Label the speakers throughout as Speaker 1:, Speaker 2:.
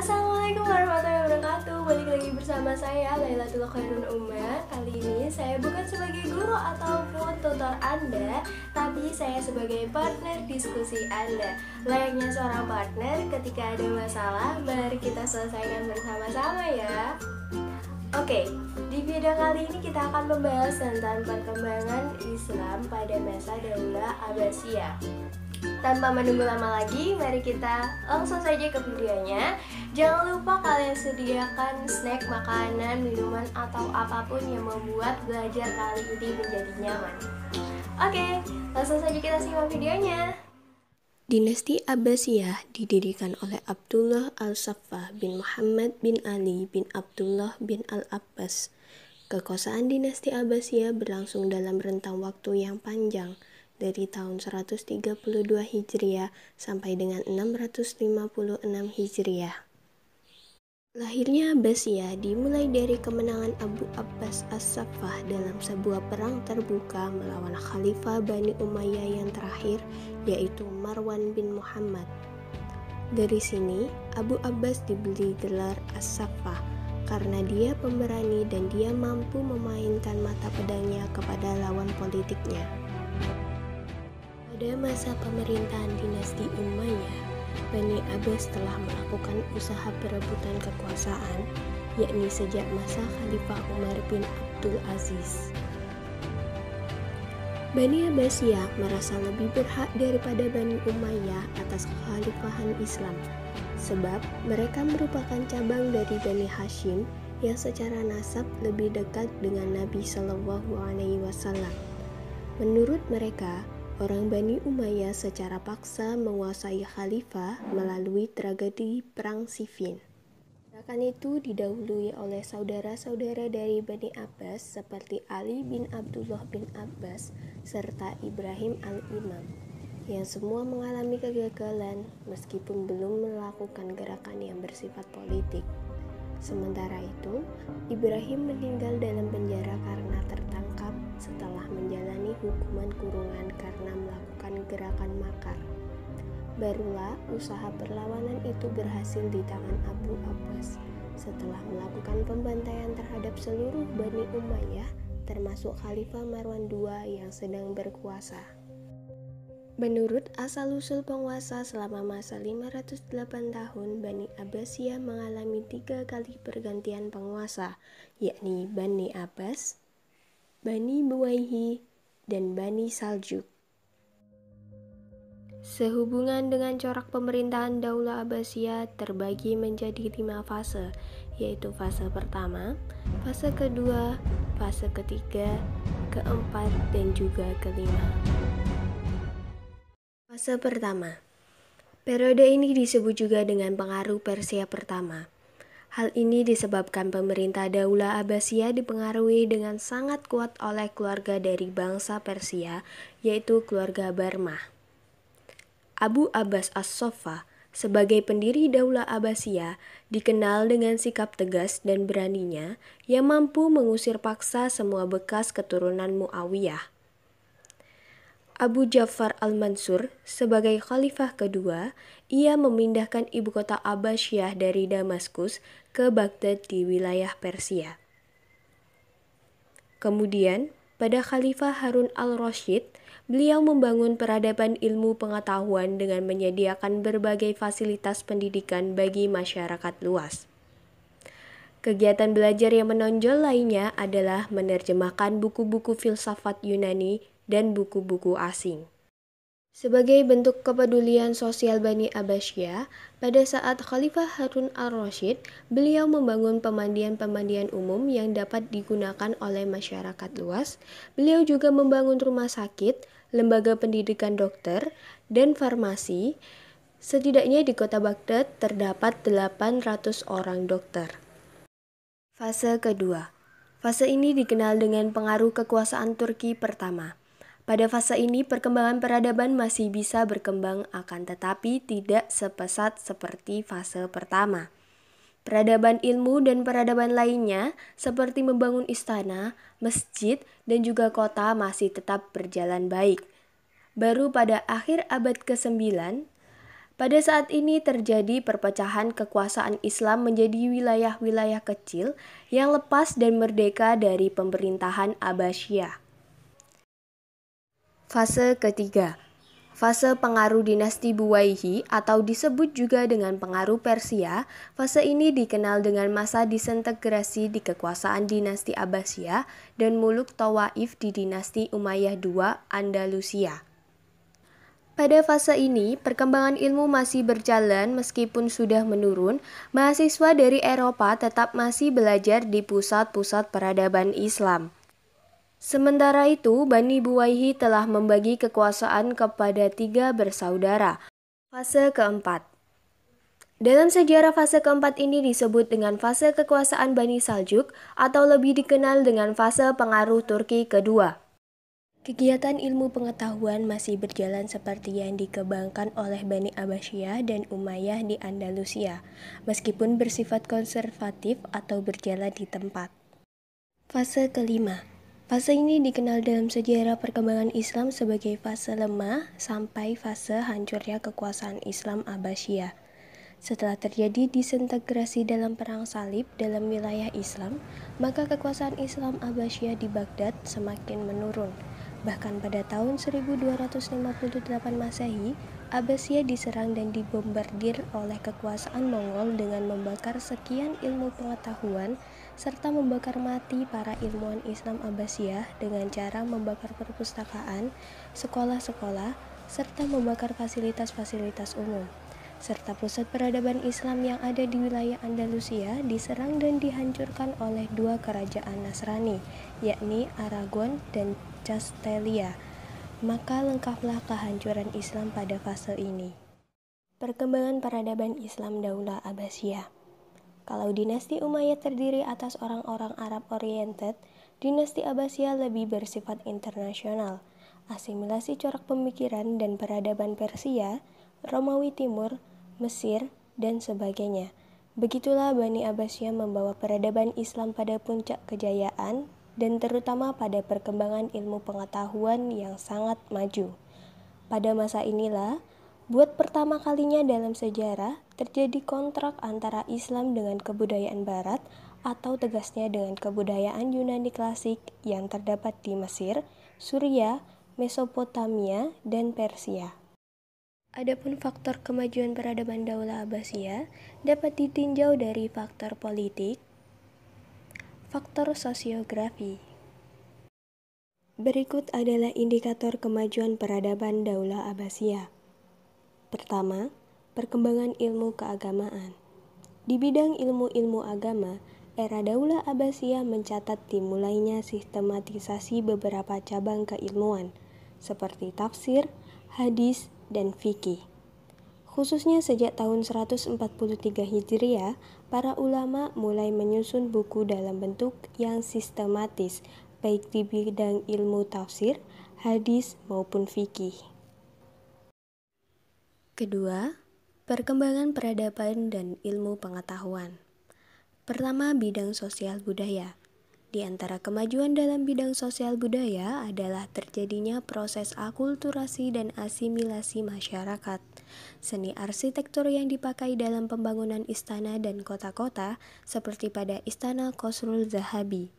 Speaker 1: Assalamualaikum warahmatullahi wabarakatuh. Balik lagi bersama saya Lailatul Khairun Umar. Kali ini saya bukan sebagai guru ataupun tutor Anda, tapi saya sebagai partner diskusi Anda. Layaknya seorang partner, ketika ada masalah, mari kita selesaikan bersama-sama ya. Oke, di video kali ini kita akan membahas tentang perkembangan Islam pada masa Daulah Abbasiyah. Tanpa menunggu lama lagi, mari kita langsung saja ke videonya. Jangan lupa kalian sediakan snack, makanan, minuman, atau apapun yang membuat belajar kali ini menjadi nyaman. Oke, langsung saja kita simak videonya.
Speaker 2: Dinasti Abbasiyah didirikan oleh Abdullah al-Saffah bin Muhammad bin Ali bin Abdullah bin al-Abbas. Kekuasaan dinasti Abbasiyah berlangsung dalam rentang waktu yang panjang, dari tahun 132 Hijriah sampai dengan 656 Hijriah. Lahirnya Abbasiyah dimulai dari kemenangan Abu Abbas as-Saffah dalam sebuah perang terbuka melawan Khalifah Bani Umayyah yang terakhir, yaitu Marwan bin Muhammad. Dari sini, Abu Abbas diberi gelar as-Saffah karena dia pemberani dan dia mampu memainkan mata pedangnya kepada lawan politiknya. Pada masa pemerintahan dinasti Umayyah, Bani Abbas telah melakukan usaha perebutan kekuasaan, yakni sejak masa Khalifah Umar bin Abdul Aziz. Bani Abbasiyah merasa lebih berhak daripada Bani Umayyah atas kekhalifahan Islam, sebab mereka merupakan cabang dari Bani Hashim yang secara nasab lebih dekat dengan Nabi Shallallahu Alaihi Wasallam. Menurut mereka, orang Bani Umayyah secara paksa menguasai khalifah melalui tragedi Perang Siffin. Gerakan itu didahului oleh saudara-saudara dari Bani Abbas seperti Ali bin Abdullah bin Abbas serta Ibrahim al-Imam, yang semua mengalami kegagalan meskipun belum melakukan gerakan yang bersifat politik. Sementara itu, Ibrahim meninggal dalam penjara karena tertangkap setelah menjalani hukuman kurungan karena melakukan gerakan makar. Barulah usaha perlawanan itu berhasil di tangan Abu Abbas setelah melakukan pembantaian terhadap seluruh Bani Umayyah, termasuk Khalifah Marwan II yang sedang berkuasa. Menurut asal-usul penguasa selama masa 508 tahun, Bani Abbasiyah mengalami 3 kali pergantian penguasa, yakni Bani Abbas, Bani Buwayhi, dan Bani Saljuk. Sehubungan dengan corak pemerintahan Daulah Abbasiyah terbagi menjadi 5 fase, yaitu fase pertama, fase kedua, fase ketiga, keempat, dan juga kelima. Fase pertama. Periode ini disebut juga dengan pengaruh Persia pertama. Hal ini disebabkan pemerintah Daulah Abbasiyah dipengaruhi dengan sangat kuat oleh keluarga dari bangsa Persia, yaitu keluarga Barmah. Abu Abbas as-Saffah sebagai pendiri Daulah Abbasiyah dikenal dengan sikap tegas dan beraninya yang mampu mengusir paksa semua bekas keturunan Muawiyah. Abu Ja'far al-Mansur sebagai khalifah kedua, ia memindahkan ibu kota Abbasiyah dari Damaskus ke Baghdad di wilayah Persia. Kemudian, pada Khalifah Harun al-Rasyid, beliau membangun peradaban ilmu pengetahuan dengan menyediakan berbagai fasilitas pendidikan bagi masyarakat luas. Kegiatan belajar yang menonjol lainnya adalah menerjemahkan buku-buku filsafat Yunani dan buku-buku asing. Sebagai bentuk kepedulian sosial Bani Abbasiyah, pada saat Khalifah Harun al-Rasyid, beliau membangun pemandian-pemandian umum yang dapat digunakan oleh masyarakat luas. Beliau juga membangun rumah sakit, lembaga pendidikan dokter, dan farmasi. Setidaknya di kota Baghdad terdapat 800 orang dokter. Fase kedua. Fase ini dikenal dengan pengaruh kekuasaan Turki pertama. Pada fase ini, perkembangan peradaban masih bisa berkembang, akan tetapi tidak sepesat seperti fase pertama. Peradaban ilmu dan peradaban lainnya, seperti membangun istana, masjid, dan juga kota masih tetap berjalan baik. Baru pada akhir abad ke-9, Pada saat ini terjadi perpecahan kekuasaan Islam menjadi wilayah-wilayah kecil yang lepas dan merdeka dari pemerintahan Abbasiyah. Fase ketiga, fase pengaruh dinasti Buwayhi atau disebut juga dengan pengaruh Persia. Fase ini dikenal dengan masa disintegrasi di kekuasaan dinasti Abbasiyah dan Muluk Tawaif di dinasti Umayyah II Andalusia. Pada fase ini, perkembangan ilmu masih berjalan meskipun sudah menurun. Mahasiswa dari Eropa tetap masih belajar di pusat-pusat peradaban Islam. Sementara itu, Bani Buwayhi telah membagi kekuasaan kepada 3 bersaudara. Fase keempat. Dalam sejarah fase keempat ini disebut dengan fase kekuasaan Bani Saljuk atau lebih dikenal dengan fase pengaruh Turki kedua. Kegiatan ilmu pengetahuan masih berjalan seperti yang dikembangkan oleh Bani Abbasiyah dan Umayyah di Andalusia, meskipun bersifat konservatif atau berjalan di tempat. Fase kelima. Fase ini dikenal dalam sejarah perkembangan Islam sebagai fase lemah sampai fase hancurnya kekuasaan Islam Abbasiyah. Setelah terjadi disintegrasi dalam perang salib dalam wilayah Islam, maka kekuasaan Islam Abbasiyah di Baghdad semakin menurun. Bahkan pada tahun 1258 Masehi, Abbasiyah diserang dan dibombardir oleh kekuasaan Mongol dengan membakar sekian ilmu pengetahuan serta membakar mati para ilmuwan Islam Abbasiyah dengan cara membakar perpustakaan, sekolah-sekolah, serta membakar fasilitas-fasilitas umum. Serta pusat peradaban Islam yang ada di wilayah Andalusia diserang dan dihancurkan oleh 2 kerajaan Nasrani, yakni Aragon dan Castelia. Maka lengkaplah kehancuran Islam pada fase ini. Perkembangan peradaban Islam Daulah Abbasiyah. Kalau dinasti Umayyad terdiri atas orang-orang Arab oriented, dinasti Abbasiyah lebih bersifat internasional. Asimilasi corak pemikiran dan peradaban Persia, Romawi Timur, Mesir, dan sebagainya. Begitulah Bani Abbasiyah membawa peradaban Islam pada puncak kejayaan dan terutama pada perkembangan ilmu pengetahuan yang sangat maju. Pada masa inilah, buat pertama kalinya dalam sejarah, terjadi kontrak antara Islam dengan kebudayaan Barat atau tegasnya dengan kebudayaan Yunani klasik yang terdapat di Mesir, Suriah, Mesopotamia, dan Persia. Adapun faktor kemajuan peradaban Daulah Abbasiyah dapat ditinjau dari faktor politik, faktor sosiografi. Berikut adalah indikator kemajuan peradaban Daulah Abbasiyah. Pertama, perkembangan ilmu keagamaan. Di bidang ilmu-ilmu agama, era Daulah Abbasiyah mencatat dimulainya sistematisasi beberapa cabang keilmuan, seperti tafsir, hadis, dan fikih. Khususnya sejak tahun 143 Hijriah, para ulama mulai menyusun buku dalam bentuk yang sistematis, baik di bidang ilmu tafsir, hadis, maupun fikih. Kedua, perkembangan peradaban dan ilmu pengetahuan. Pertama, bidang sosial budaya. Di antara kemajuan dalam bidang sosial budaya adalah terjadinya proses akulturasi dan asimilasi masyarakat. Seni arsitektur yang dipakai dalam pembangunan istana dan kota-kota seperti pada Istana Khosrul Zahabi.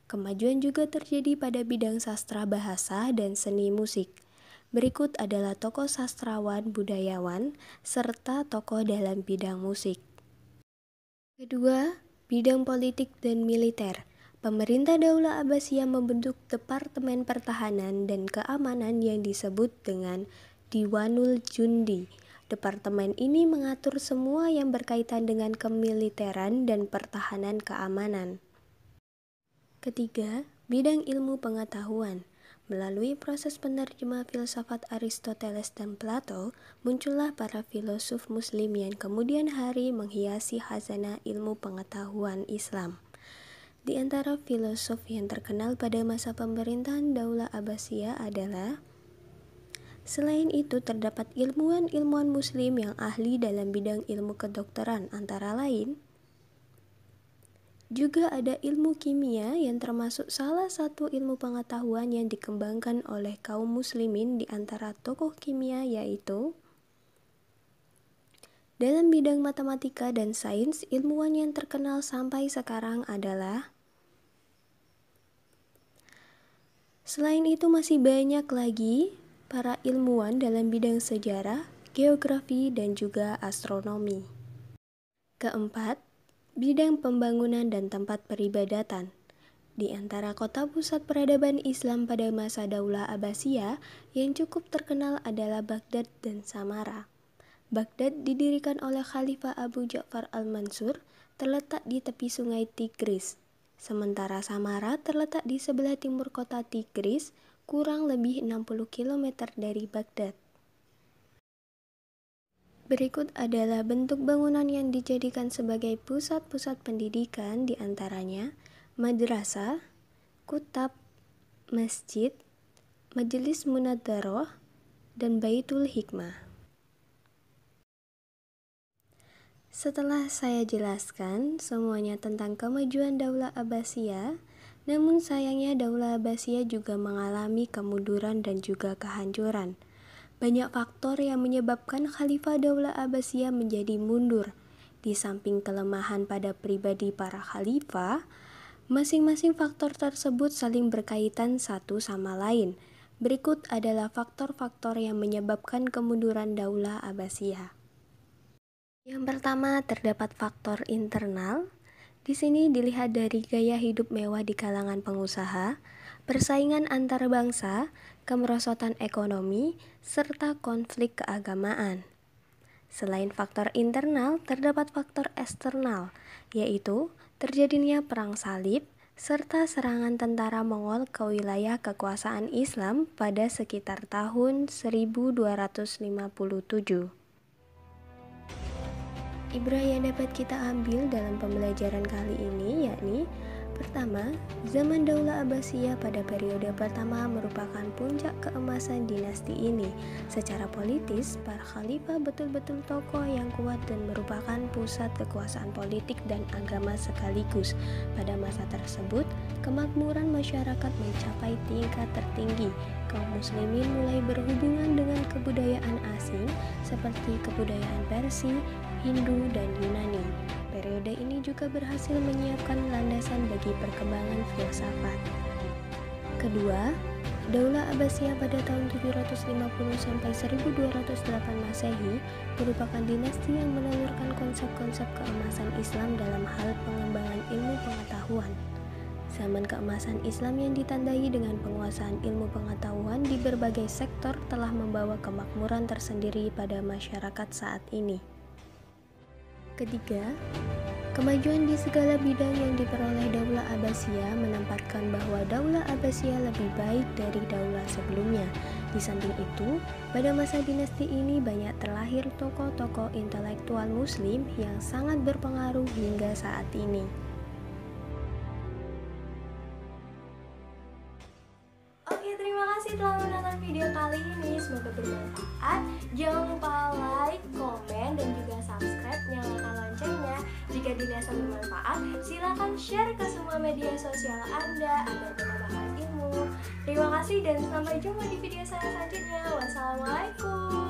Speaker 2: Kemajuan juga terjadi pada bidang sastra bahasa dan seni musik. Berikut adalah tokoh sastrawan, budayawan, serta tokoh dalam bidang musik. Kedua, bidang politik dan militer. Pemerintah Daulah Abbasiyah membentuk Departemen Pertahanan dan Keamanan yang disebut dengan Diwanul Jundi. Departemen ini mengatur semua yang berkaitan dengan kemiliteran dan pertahanan keamanan. Ketiga, bidang ilmu pengetahuan. Melalui proses penerjemah filsafat Aristoteles dan Plato, muncullah para filosof muslim yang kemudian hari menghiasi khazanah ilmu pengetahuan Islam. Di antara filosof yang terkenal pada masa pemerintahan Daulah Abbasiyah adalah, selain itu terdapat ilmuwan-ilmuwan muslim yang ahli dalam bidang ilmu kedokteran antara lain, juga ada ilmu kimia yang termasuk salah satu ilmu pengetahuan yang dikembangkan oleh kaum muslimin. Di antara tokoh kimia yaitu Dalam bidang matematika dan sains, ilmuwan yang terkenal sampai sekarang adalah. Selain itu masih banyak lagi para ilmuwan dalam bidang sejarah, geografi, dan juga astronomi. Keempat, bidang pembangunan dan tempat peribadatan. Di antara kota pusat peradaban Islam pada masa Daulah Abbasiyah yang cukup terkenal adalah Baghdad dan Samarra. Baghdad didirikan oleh Khalifah Abu Ja'far al-Mansur, terletak di tepi sungai Tigris. Sementara Samarra terletak di sebelah timur kota Tigris, kurang lebih 60 km dari Baghdad. Berikut adalah bentuk bangunan yang dijadikan sebagai pusat-pusat pendidikan, di antaranya madrasah, kutab, masjid, majelis munadzaroh, dan baitul hikmah. Setelah saya jelaskan semuanya tentang kemajuan Daulah Abbasiyah, namun sayangnya Daulah Abbasiyah juga mengalami kemunduran dan juga kehancuran. Banyak faktor yang menyebabkan Khalifah Daulah Abbasiyah menjadi mundur. Di samping kelemahan pada pribadi para khalifah, masing-masing faktor tersebut saling berkaitan satu sama lain. Berikut adalah faktor-faktor yang menyebabkan kemunduran Daulah Abbasiyah. Yang pertama, terdapat faktor internal. Di sini dilihat dari gaya hidup mewah di kalangan pengusaha, persaingan antar bangsa, kemerosotan ekonomi, serta konflik keagamaan. Selain faktor internal, terdapat faktor eksternal, yaitu terjadinya perang salib, serta serangan tentara Mongol ke wilayah kekuasaan Islam pada sekitar tahun 1257. Ibrah yang dapat kita ambil dalam pembelajaran kali ini yakni: pertama, zaman Daulah Abbasiyah pada periode pertama merupakan puncak keemasan dinasti ini. Secara politis, para khalifah betul-betul tokoh yang kuat dan merupakan pusat kekuasaan politik dan agama sekaligus. Pada masa tersebut, kemakmuran masyarakat mencapai tingkat tertinggi. Kaum muslimin mulai berhubungan dengan kebudayaan asing seperti kebudayaan Persia, Hindu, dan Yunani. Periode ini juga berhasil menyiapkan landasan bagi perkembangan filsafat. Kedua, Daulah Abbasiyah pada tahun 750 sampai 1208 Masehi merupakan dinasti yang menelurkan konsep-konsep keemasan Islam dalam hal pengembangan ilmu pengetahuan. Zaman keemasan Islam yang ditandai dengan penguasaan ilmu pengetahuan di berbagai sektor telah membawa kemakmuran tersendiri pada masyarakat saat ini. Ketiga, kemajuan di segala bidang yang diperoleh Daulah Abbasiyah menempatkan bahwa Daulah Abbasiyah lebih baik dari daulah sebelumnya. Di samping itu, pada masa dinasti ini banyak terlahir tokoh-tokoh intelektual muslim yang sangat berpengaruh hingga saat ini.
Speaker 1: Oke, terima kasih telah menonton video kali ini. Semoga bermanfaat. Jangan lupa like, komen, dan juga subscribe, nyalakan loncengnya. Jika dirasa bermanfaat, silakan share ke semua media sosial Anda agar menambahkan ilmu. Terima kasih dan sampai jumpa di video saya selanjutnya. Wassalamualaikum.